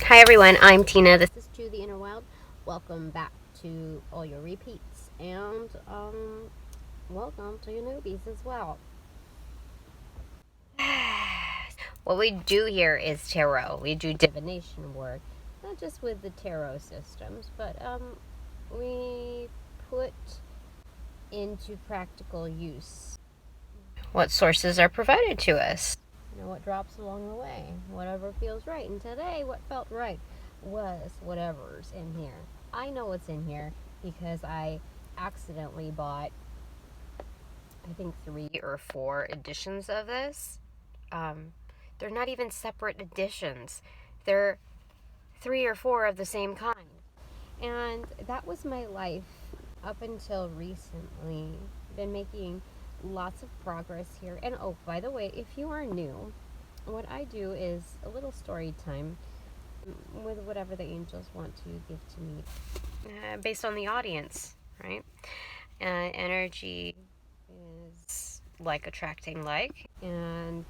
Hi everyone, I'm Tina. This is To the Inner Wild. Welcome back to all your repeats and welcome to your newbies as well. What we do here is tarot. We do divination work, not just with the tarot systems, but we put into practical use what sources are provided to us. What drops along the way, whatever feels right. And today, what felt right was whatever's in here. I know what's in here because I accidentally bought, I think, 3 or 4 editions of this. They're not even separate editions. They're 3 or 4 of the same kind. And that was my life up until recently. Been making lots of progress here. And oh, by the way, if you are new, what I do is a little story time with whatever the angels want to give to me, based on the audience, right? Energy is like attracting like, and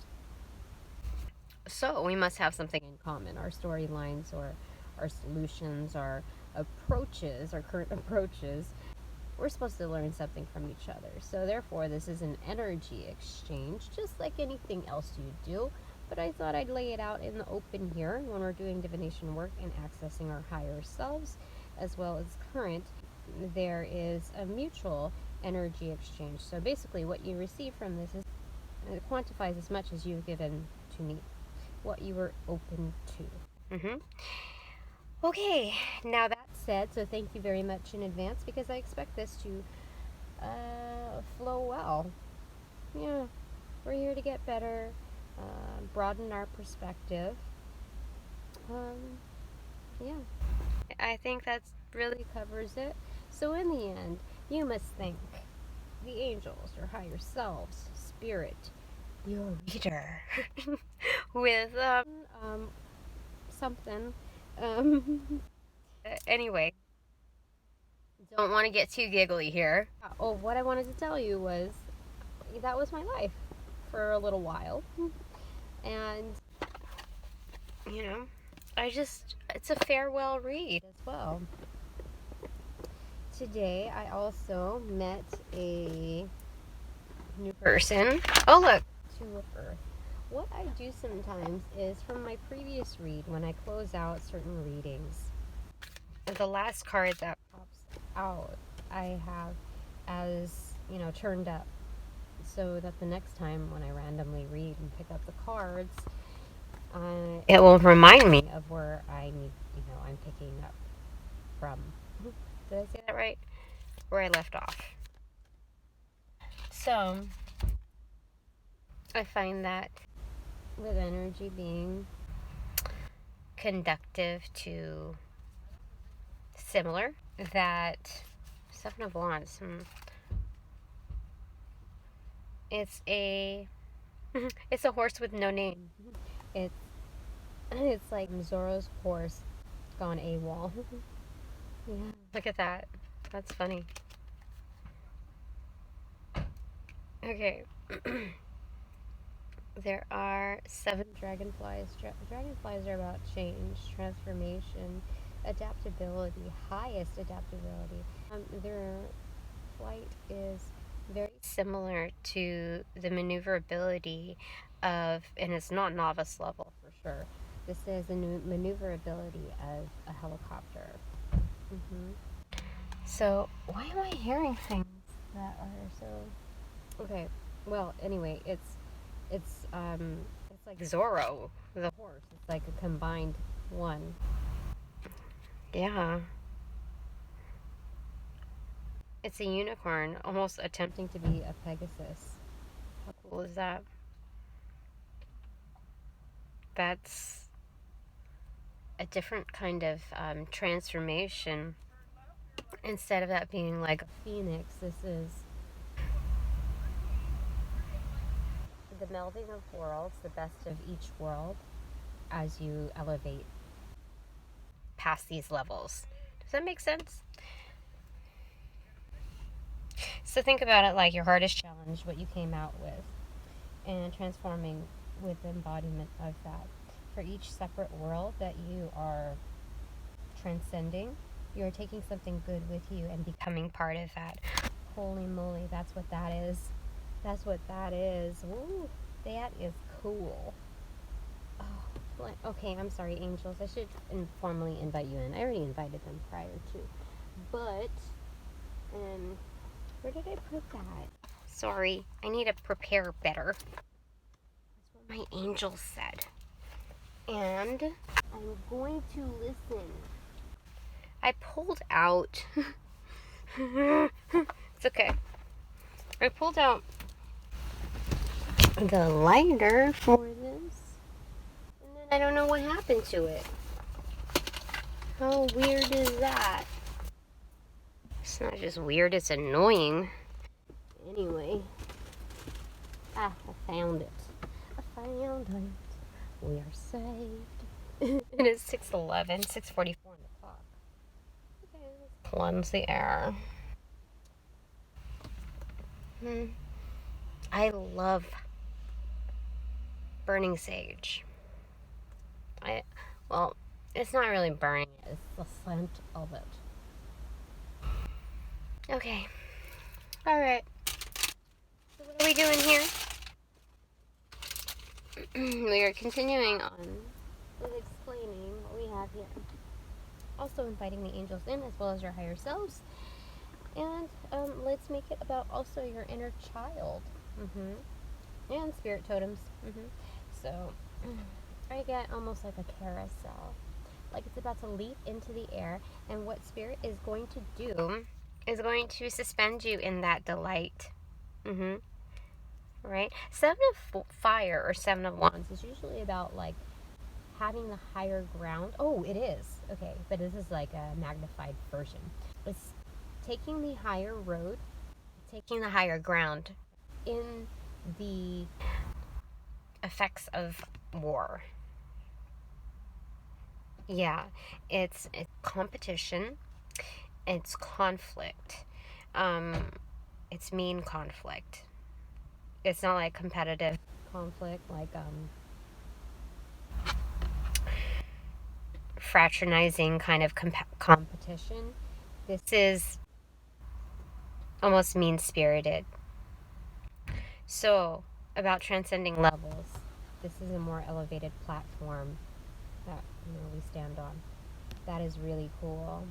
so we must have something in common. Our storylines, or our solutions, our approaches, our current approaches. We're supposed to learn something from each other. So therefore, this is an energy exchange, just like anything else you do. But I thought I'd lay it out in the open here when we're doing divination work and accessing our higher selves, as well as current. There is a mutual energy exchange. So basically, what you receive from this is, it quantifies as much as you've given to me, what you were open to. Okay, now that said, so thank you very much in advance, because I expect this to flow well. Yeah, we're here to get better, broaden our perspective. Yeah, I think that really covers it. So in the end, you must thank the angels, your higher selves, spirit, your reader, with something. Anyway, don't want to get too giggly here. Oh, what I wanted to tell you was that was my life for a little while. And, you know, it's a farewell read as well. Today, I also met a new person. Oh, look, Two of Earth. What I do sometimes is, from my previous read, when I close out certain readings, the last card that pops out, I have as, turned up, so that the next time when I randomly read and pick up the cards, it will remind me of where I'm picking up from. Did I say that right? Where I left off. So, I find that with energy being conductive to similar, that Seven of Wands, it's a it's a horse with no name. It's it's like Zorro's horse gone AWOL. Yeah, look at that. That's funny. Okay. There are 7 dragonflies. Dragonflies are about change, transformation, adaptability, highest adaptability. Their flight is very similar to the maneuverability of, and it's not novice level for sure. This is the maneuverability of a helicopter. So why am I hearing things that are so? Okay. Well, anyway, it's like Zorro, the horse. It's like a combined one. Yeah. It's a unicorn, almost attempting to be a Pegasus. How cool is that? That's a different kind of transformation. Instead of that being like a phoenix, this is the melding of worlds, the best of each world, as you elevate past these levels. Does that make sense? So think about it like your hardest challenge, what you came out with, and transforming with the embodiment of that. for each separate world that you are transcending, you're taking something good with you and becoming part of that. Holy moly, that's what that is. That's what that is. Woo, that is cool. Oh, okay, I'm sorry, angels. I should formally invite you in. I already invited them prior to. But, where did I put that? Sorry, I need to prepare better. That's what my angel said. And I'm going to listen. I pulled out. It's okay. I pulled out the lighter for this. And then I don't know what happened to it. How weird is that? It's not just weird, it's annoying. Anyway. I found it. I found it. We are saved. It is 6:11, 6:44 on the clock. Okay, let's cleanse the air. I love burning sage. Well, it's not really burning it, it's the scent of it. Okay. Alright. So what are we doing here? We are continuing on with explaining what we have here. Also inviting the angels in, as well as your higher selves. And let's make it about also your inner child. And spirit totems. So I get almost like a carousel. Like it's about to leap into the air. And what spirit is going to do is going to suspend you in that delight. Right? 7 of fire or 7 of wands is usually about like having the higher ground. Oh, it is. Okay, but this is like a magnified version. It's taking the higher road, taking the higher ground in the effects of war. Yeah, it's competition, it's conflict, it's mean conflict. It's not like competitive conflict, like fraternizing kind of competition. This is almost mean-spirited. So, about transcending levels, this is a more elevated platform that we stand on. That is really cool.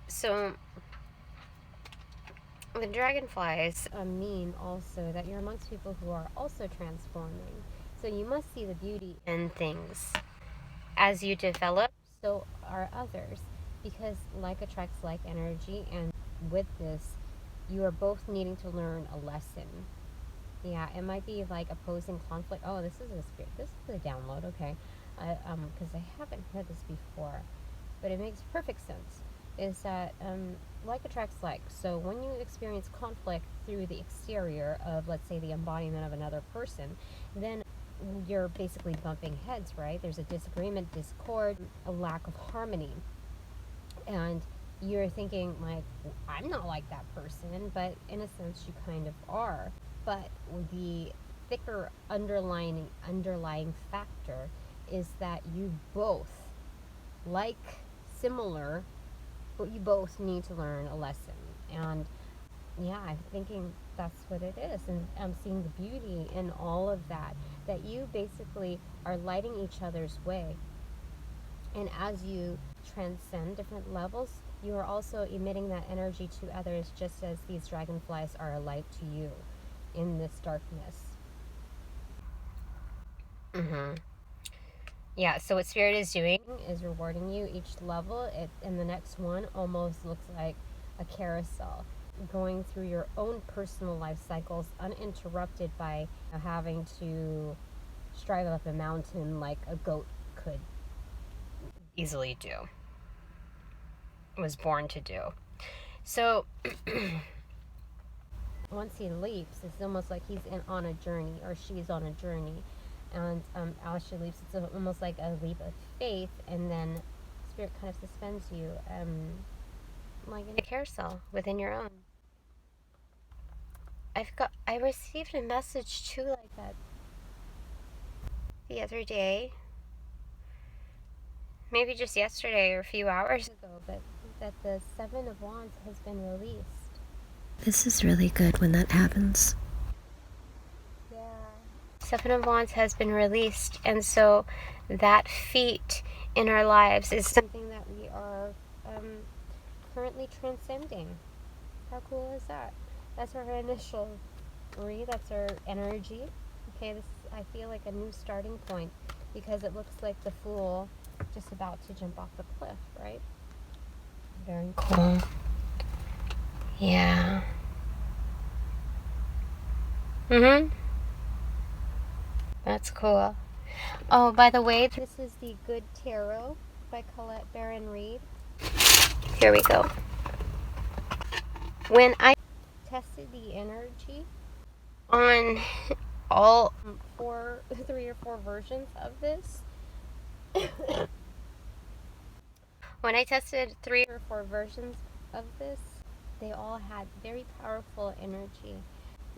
So, the dragonflies mean also that you're amongst people who are also transforming. So you must see the beauty in things. As you develop, so are others. Because like attracts like energy, and with this, you are both needing to learn a lesson. Yeah, it might be like opposing conflict. Oh, this is a download, okay. Because I haven't heard this before, but it makes perfect sense. Is that like attracts like. So when you experience conflict through the exterior of, let's say, the embodiment of another person, then you're basically bumping heads, right? There's a disagreement, discord, a lack of harmony. And you're thinking, like, I'm not like that person, but in a sense you kind of are. But the thicker underlying factor is that you both like similar, but you both need to learn a lesson. And yeah, I'm thinking that's what it is. And I'm seeing the beauty in all of that, that you basically are lighting each other's way. And as you transcend different levels, you are also emitting that energy to others, just as these dragonflies are a light to you in this darkness. Yeah, so what Spirit is doing is rewarding you each level. And the next one almost looks like a carousel, going through your own personal life cycles uninterrupted by having to strive up a mountain like a goat could easily do, was born to do. So once he leaps, it's almost like he's on a journey, or she's on a journey. And as she leaps, it's almost like a leap of faith, and then Spirit kind of suspends you like in a carousel within your own. I received a message too like that the other day. Maybe just yesterday or a few hours ago, but that the Seven of Wands has been released. This is really good when that happens. Yeah. Seven of Wands has been released, and so that feat in our lives is something that we are currently transcending. How cool is that? That's our initial read, that's our energy. Okay, this is, I feel like, a new starting point because it looks like the Fool just about to jump off the cliff, right? Very cool. Yeah. That's cool. Oh, by the way, this is the Good Tarot by Colette Baron Reed. Here we go. When I tested the energy on all three or four versions of this, when I tested 3 or 4 versions of this, they all had very powerful energy.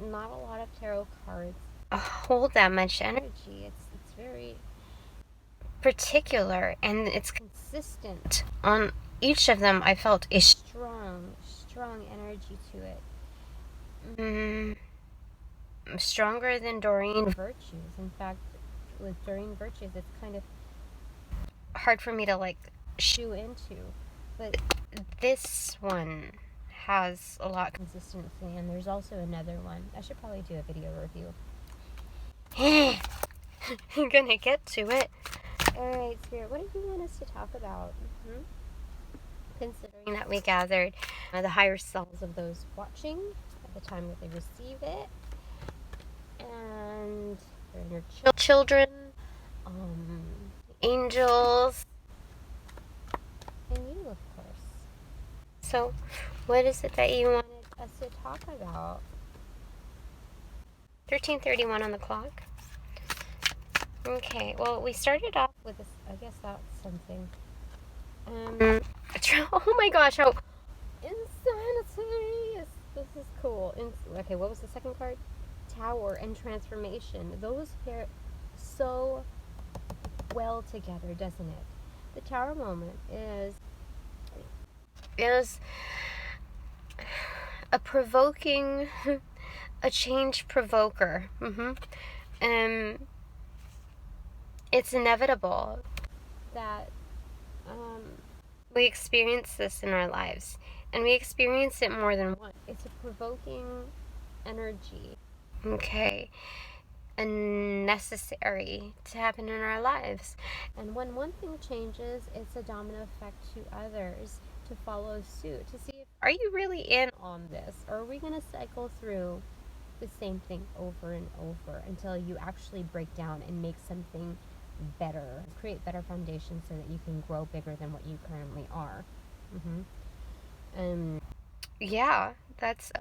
Not a lot of tarot cards hold that much energy. It's very particular and it's consistent. On each of them, I felt a strong energy to it. Stronger than Doreen Virtues. In fact, with Doreen Virtues, it's kind of hard for me to like shoe into, but this one has a lot of consistency, and there's also another one. I should probably do a video review. I'm gonna get to it. Alright, Spirit, what do you want us to talk about? Considering that we gathered the higher selves of those watching at the time that they receive it, and your children, angels, and you, of course. So, what is it that you wanted us to talk about? 13:31 on the clock. Okay, well, we started off with this. I guess that's something. Oh my gosh, how insanity! This is cool. Okay, what was the second card? Tower and transformation. Those pair so well together, doesn't it? The Tower moment is a provoking, a change provoker. It's inevitable that we experience this in our lives, and we experience it more than once. It's a provoking energy, okay, and necessary to happen in our lives. And when one thing changes, it's a domino effect to others to follow suit, to see if, are you really in on this, or are we going to cycle through the same thing over and over until you actually break down and make something better, create better foundations so that you can grow bigger than what you currently are. Yeah, that's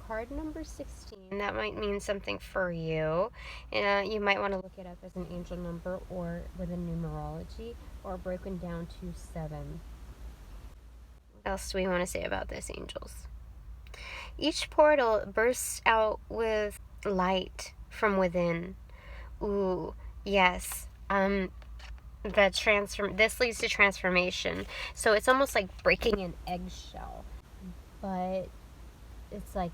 card number 16. That might mean something for you. You might want to look it up as an angel number or with a numerology, or broken down to 7. What else do we want to say about this, angels? Each portal bursts out with light from within. Ooh, yes. This leads to transformation. So it's almost like breaking an eggshell, but it's like,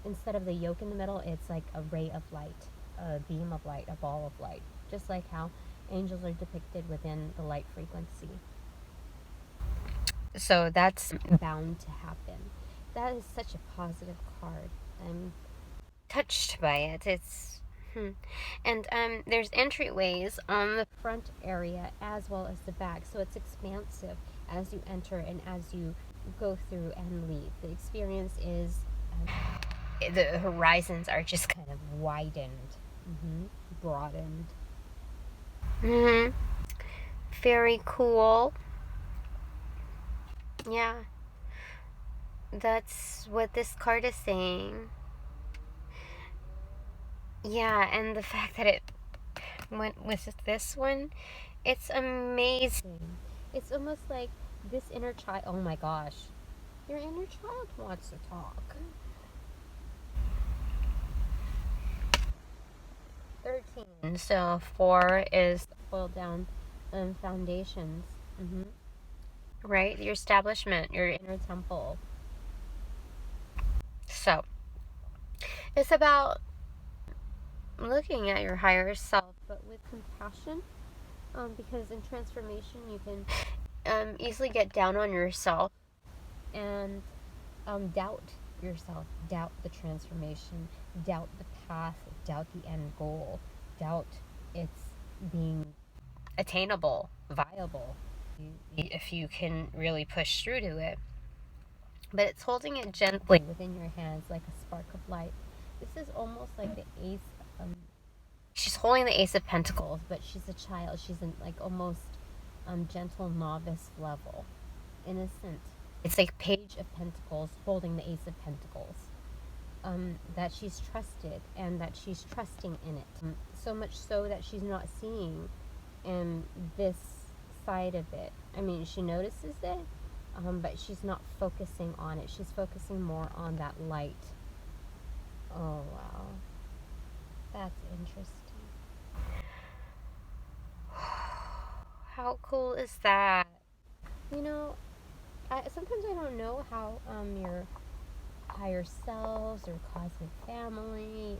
instead of the yolk in the middle, it's like a ray of light, a beam of light, a ball of light, just like how angels are depicted within the light frequency. So that's bound to happen. That is such a positive card. I'm touched by it. It's and there's entryways on the front area as well as the back, so it's expansive as you enter and as you go through and leave. The experience is the horizons are just kind of widened, broadened. Very cool. Yeah, that's what this card is saying. Yeah, and the fact that it went with this one, it's amazing. It's almost like this inner child. Oh my gosh, your inner child wants to talk. And so 4 is boiled down foundations. Right? Your establishment, your inner temple. So it's about looking at your higher self, but with compassion, because in transformation you can easily get down on yourself and doubt yourself, doubt the transformation, doubt the path, doubt the end goal, doubt it's being attainable, viable, if you can really push through to it. But it's holding it gently within your hands like a spark of light. This is almost like the ace. She's holding the Ace of Pentacles, but she's a child. She's in like almost gentle novice level, innocent. It's like Page of Pentacles holding the Ace of Pentacles. That she's trusted and that she's trusting in it. So much so that she's not seeing this side of it. I mean, she notices it, but she's not focusing on it. She's focusing more on that light. Oh, wow. That's interesting. How cool is that? You know, sometimes I don't know how your higher selves or cosmic family,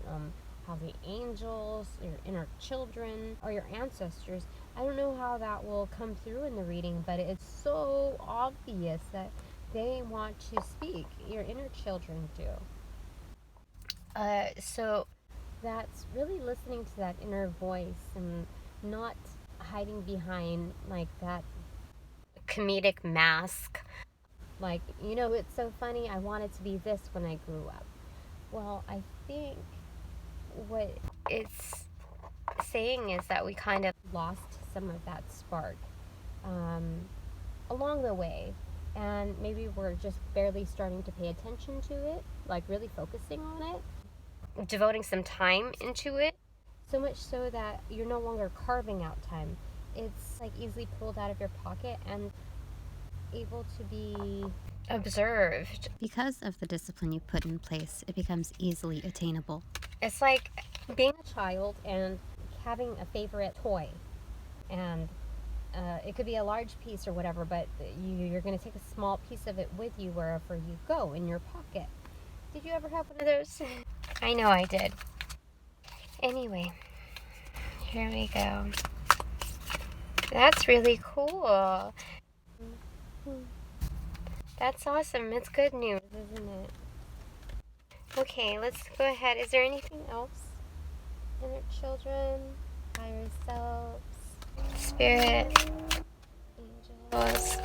how the angels, your inner children, or your ancestors, I don't know how that will come through in the reading, but it's so obvious that they want to speak. Your inner children do. So that's really listening to that inner voice and not hiding behind like that comedic mask. Like, you know, it's so funny, I wanted to be this when I grew up. Well, I think what it's saying is that we kind of lost some of that spark along the way. And maybe we're just barely starting to pay attention to it, like really focusing on it, devoting some time into it. So much so that you're no longer carving out time. It's like easily pulled out of your pocket and able to be observed. Because of the discipline you put in place, it becomes easily attainable. It's like being a child and having a favorite toy. And it could be a large piece or whatever, but you're going to take a small piece of it with you wherever you go in your pocket. Did you ever have one of those? I know I did. Anyway, here we go. That's really cool. That's awesome. It's good news, isn't it? Okay, let's go ahead. Is there anything else? Inner children, higher selves, spirit, angels.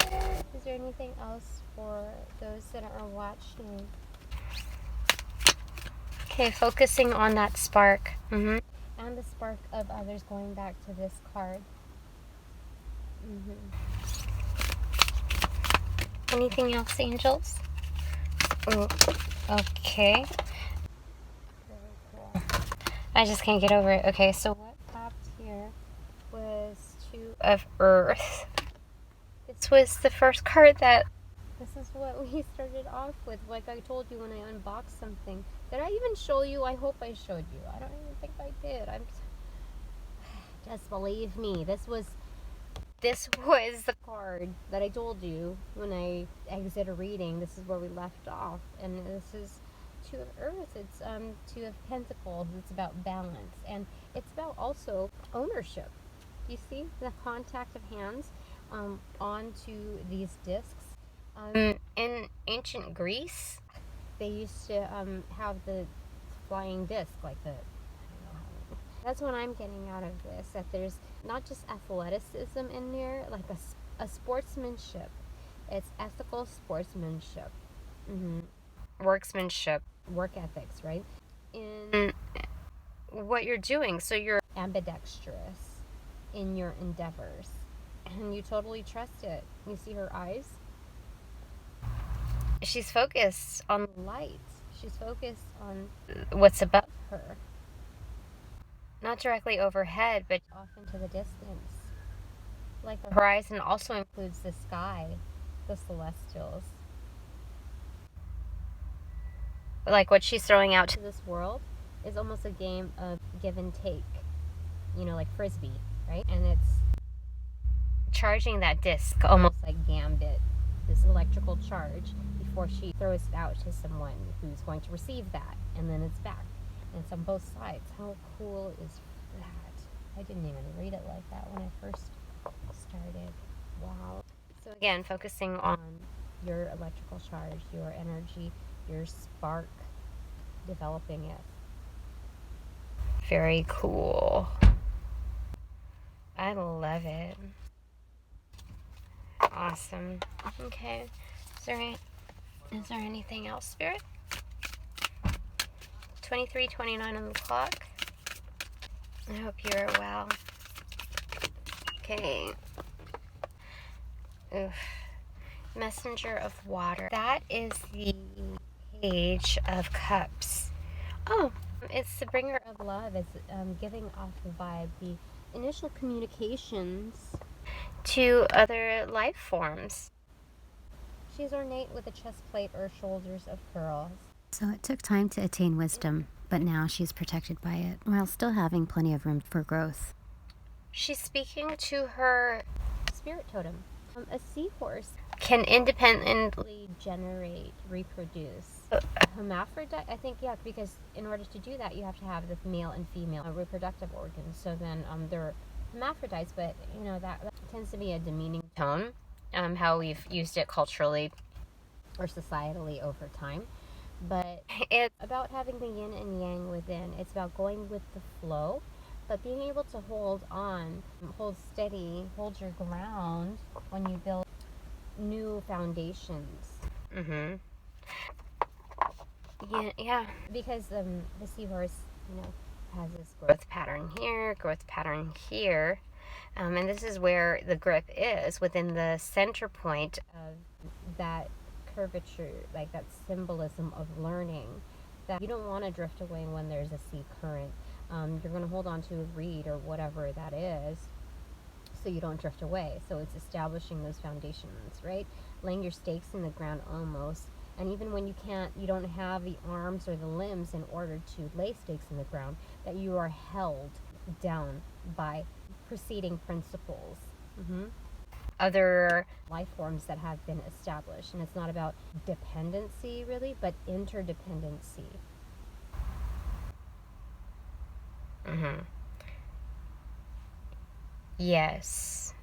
Is there anything else for those that are watching? Okay, focusing on that spark. And the spark of others, going back to this card. Anything else, angels? Ooh, okay. Very cool. I just can't get over it. Okay, so what popped here was 2 of Earth. This was the first card that... This is what we started off with, like I told you when I unboxed something. Did I even show you? I hope I showed you. I don't even think I did. Just believe me. This was the card that I told you when I exit a reading. This is where we left off. And this is 2 of Earth. It's 2 of Pentacles. It's about balance. And it's about also ownership. You see the contact of hands onto these discs. In ancient Greece, they used to have the flying disc, like the... That's what I'm getting out of this, that there's not just athleticism in there, like a sportsmanship. It's ethical sportsmanship. Worksmanship, work ethics, right? In what you're doing. So you're ambidextrous in your endeavors. And you totally trust it. You see her eyes? She's focused on light. She's focused on what's above her. Not directly overhead, but off into the distance. Like the horizon also includes the sky, the celestials. Like what she's throwing out to this world is almost a game of give and take. like frisbee, right? And it's charging that disc almost like Gambit, this electrical charge, before she throws it out to someone who's going to receive that, and then it's back. And it's on both sides. How cool is that? I didn't even read it like that when I first started. Wow. So again, focusing on your electrical charge, your energy, your spark, developing it. Very cool. I love it. Awesome. Okay. Is there anything else, Spirit? 23:29 on the clock. I hope you're well. Okay. Oof. Messenger of Water. That is the Page of Cups. Oh, it's the bringer of love. It's giving off the vibe, the initial communications to other life forms. She's ornate with a chest plate or shoulders of pearls. So it took time to attain wisdom, but now she's protected by it, while still having plenty of room for growth. She's speaking to her spirit totem. A seahorse can independently generate, reproduce. A hermaphrodite, I think, yeah, because in order to do that, you have to have the male and female reproductive organs. So then they're hermaphrodites, but that tends to be a demeaning tone, how we've used it culturally or societally over time. But it's about having the yin and yang within. It's about going with the flow, but being able to hold on, hold steady, hold your ground when you build new foundations. Mm-hmm. Yeah. Because the seahorse, has this growth pattern here, growth pattern here. And this is where the grip is, within the center point of that curvature, like that symbolism of learning, that you don't want to drift away when there's a sea current. You're going to hold on to a reed or whatever that is, so you don't drift away. So it's establishing those foundations, right? Laying your stakes in the ground almost. And even when you don't have the arms or the limbs in order to lay stakes in the ground, that you are held down by preceding principles. Mm-hmm. Other life forms that have been established. And it's not about dependency, really, but interdependency. Mm-hmm. Yes.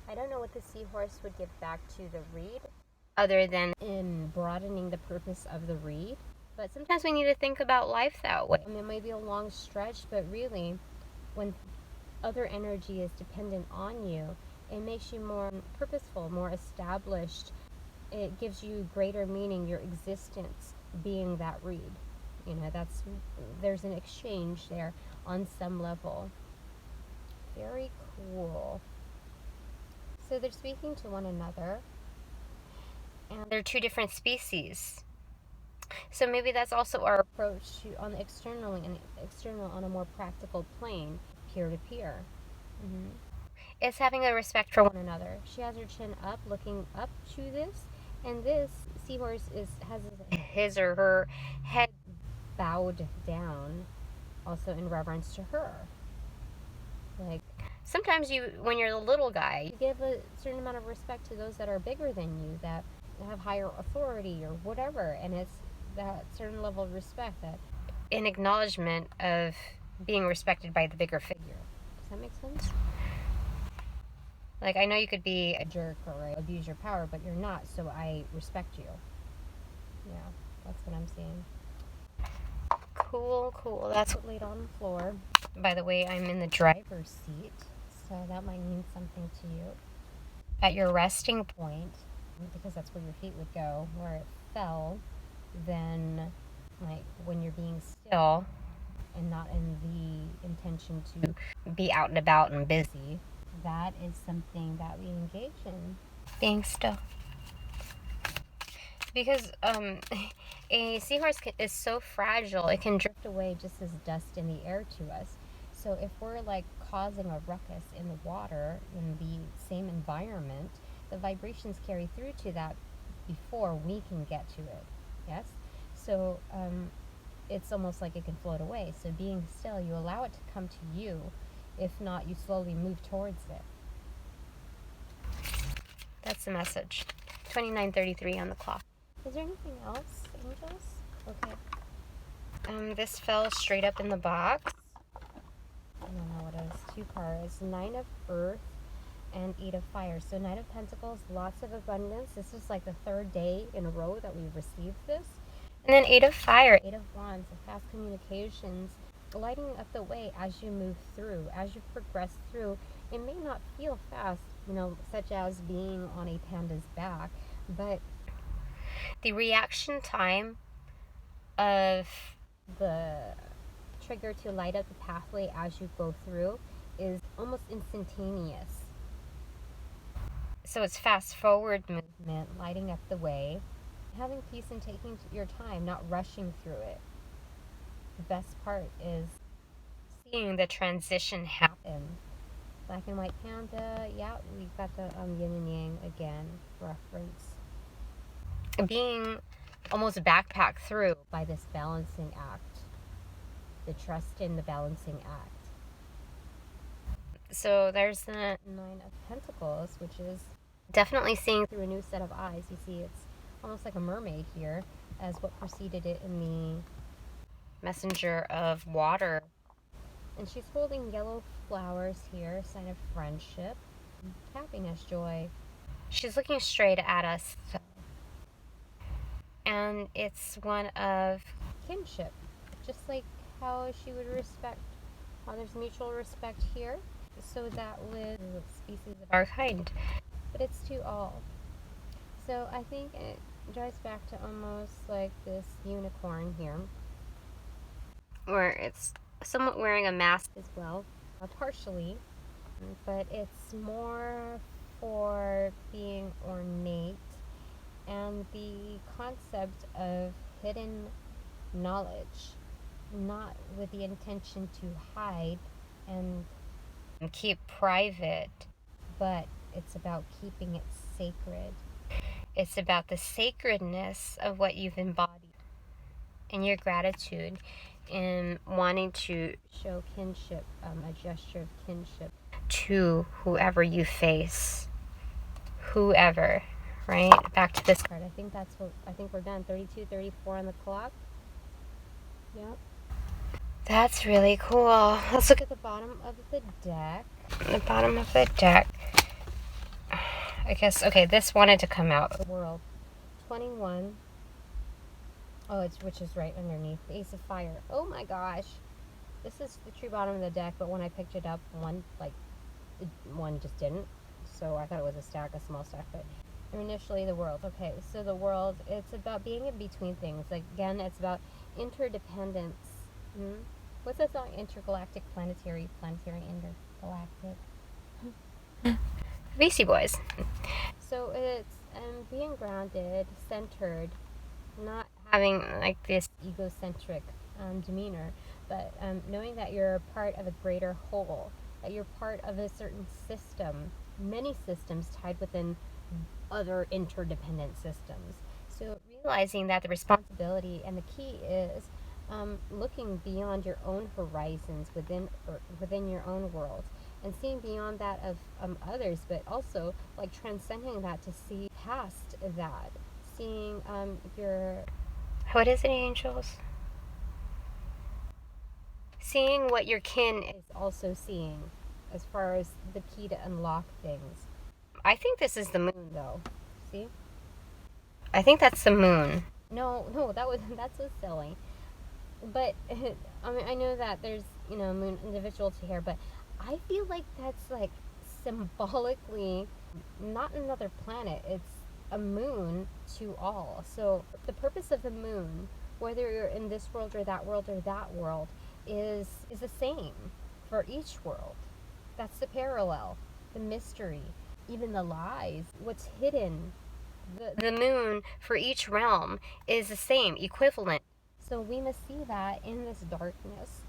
I don't know what the seahorse would give back to the reed, other than in broadening the purpose of the reed. But sometimes we need to think about life that way. It may be a long stretch, but really, when other energy is dependent on you, it makes you more purposeful, more established. It gives you greater meaning, your existence being that reed. There's an exchange there on some level. Very cool. So they're speaking to one another, and they're two different species. So maybe that's also our approach on the external on a more practical plane, peer to peer. It's having a respect for one another. She has her chin up, looking up to this, and this seahorse has his or her head bowed down, also in reverence to her. Like, sometimes when you're the little guy, you give a certain amount of respect to those that are bigger than you, that have higher authority or whatever, and it's that certain level of respect, that in acknowledgement of being respected by the bigger figure. Does that make sense? Like, I know you could be a jerk or abuse your power, but you're not, so I respect you. Yeah, that's what I'm seeing. Cool. That's what laid on the floor. By the way, I'm in the driver's seat, so that might mean something to you. At your resting point, because that's where your feet would go, where it fell, then, like, when you're being still and not in the intention to be out and about and busy, that is something that we engage in. Being still. Because a seahorse is so fragile, it can drift away just as dust in the air to us. So if we're like causing a ruckus in the water, in the same environment, the vibrations carry through to that before we can get to it. Yes? So it's almost like it can float away. So being still, you allow it to come to you. If not, you slowly move towards it. That's the message. 29:33 on the clock. Is there anything else, angels? Okay. This fell straight up in the box. I don't know what it is. 2 cards. 9 of Earth and 8 of Fire. So 9 of Pentacles, lots of abundance. This is like the 3rd day in a row that we've received this. And then 8 of Fire, 8 of Wands, fast communications, lighting up the way as you move through, as you progress through. It may not feel fast, such as being on a panda's back, but the reaction time of the trigger to light up the pathway as you go through is almost instantaneous. So it's fast forward movement, lighting up the way, having peace and taking your time, not rushing through it. The best part is seeing the transition happen. Black and white panda, yeah, we've got the yin and yang again reference. Being almost backpacked through by this balancing act. The trust in the balancing act. So there's the 9 of Pentacles, which is definitely seeing through a new set of eyes. You see, it's almost like a mermaid here, as what preceded it in the messenger of water. And she's holding yellow flowers here, sign of friendship, happiness, joy. She's looking straight at us. And it's one of kinship, just like how she would respect, how there's mutual respect here, so that with species of our kind, but it's to all. So I think it drives back to almost like this unicorn here, where it's somewhat wearing a mask as well, partially, but it's more for being ornate, and the concept of hidden knowledge, not with the intention to hide and keep private, but it's about keeping it sacred. It's about the sacredness of what you've embodied and your gratitude in wanting to show kinship, a gesture of kinship to whoever you face. Whoever, right? Back to this card. I think we're done. 32, 34 on the clock. Yep. That's really cool. Let's look at the bottom of the deck. The bottom of the deck. I guess, okay, this wanted to come out. The world. 21. Oh, which is right underneath. The Ace of Fire. Oh my gosh. This is the true bottom of the deck, but when I picked it up, one just didn't. So I thought it was a small stack, but initially the world. Okay, so the world, it's about being in between things. Like, again, it's about interdependence. What's that song? Intergalactic, planetary, intergalactic. Beastie Boys. So it's being grounded, centered, not having like this egocentric demeanor, but knowing that you're a part of a greater whole, that you're part of a certain system, many systems tied within other interdependent systems. So realizing that the responsibility and the key is looking beyond your own horizons within your own world, and seeing beyond that of others, but also like transcending that to see past that, seeing what is it, angels? Seeing what your kin is also seeing, as far as the key to unlock things. I think this is the moon, though. See? I think that's the moon. No, that's so silly. But I mean, I know that there's moon individual to here, but I feel like that's like symbolically not another planet. It's a moon to all. So the purpose of the moon, whether you're in this world or that world, is the same for each world. That's the parallel, the mystery, even the lies, what's hidden. The moon for each realm is the same, equivalent. So we must see that in this darkness,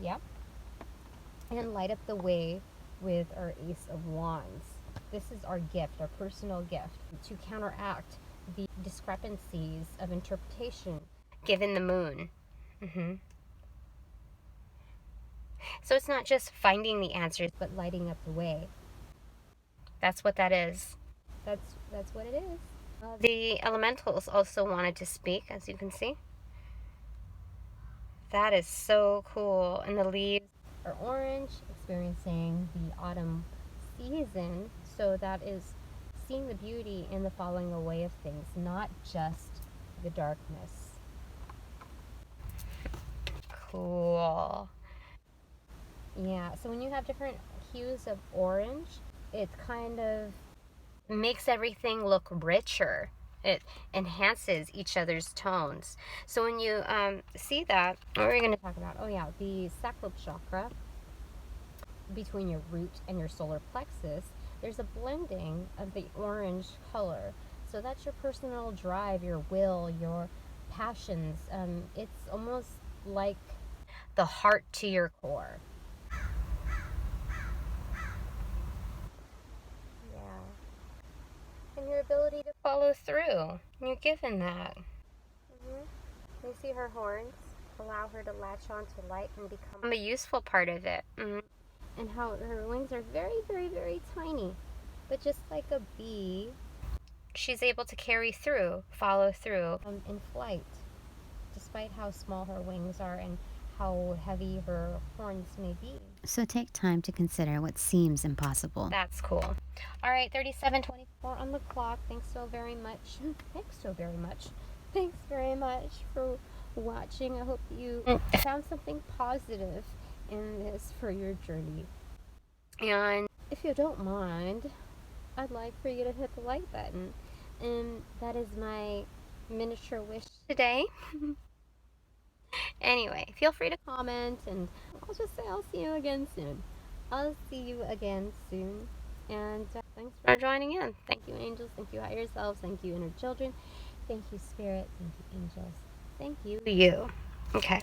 and light up the way with our Ace of Wands. This is our gift, our personal gift, to counteract the discrepancies of interpretation given the moon. So it's not just finding the answers, but lighting up the way. That's what that is. That's what it is. The elementals also wanted to speak, as you can see. That is so cool. And the leaves are orange, experiencing the autumn season. So that is seeing the beauty in the falling away of things, not just the darkness. Cool. Yeah, so when you have different hues of orange, it kind of makes everything look richer. It enhances each other's tones. So when you see that, what are we going to talk about? Oh yeah, the sacral chakra between your root and your solar plexus, there's a blending of the orange color. So that's your personal drive, your will, your passions. It's almost like the heart to your core. Yeah. And your ability to follow through. You're given that. You see her horns? Allow her to latch on to light and become a useful part of it. And how her wings are very, very, very tiny. But just like a bee, she's able to carry through, follow through in flight, despite how small her wings are and how heavy her horns may be. So take time to consider what seems impossible. That's cool. All right, 37:24 on the clock. Thanks so very much. Thanks so very much. Thanks very much for watching. I hope you found something positive in this for your journey. And if you don't mind, I'd like for you to hit the like button. And that is my miniature wish today. Anyway, feel free to comment, and I'll just say I'll see you again soon. I'll see you again soon. And thanks for joining in. Thank you, angels. Thank you, higher selves. Thank you, inner children. Thank you, spirit. Thank you, angels. Thank you, you. Okay.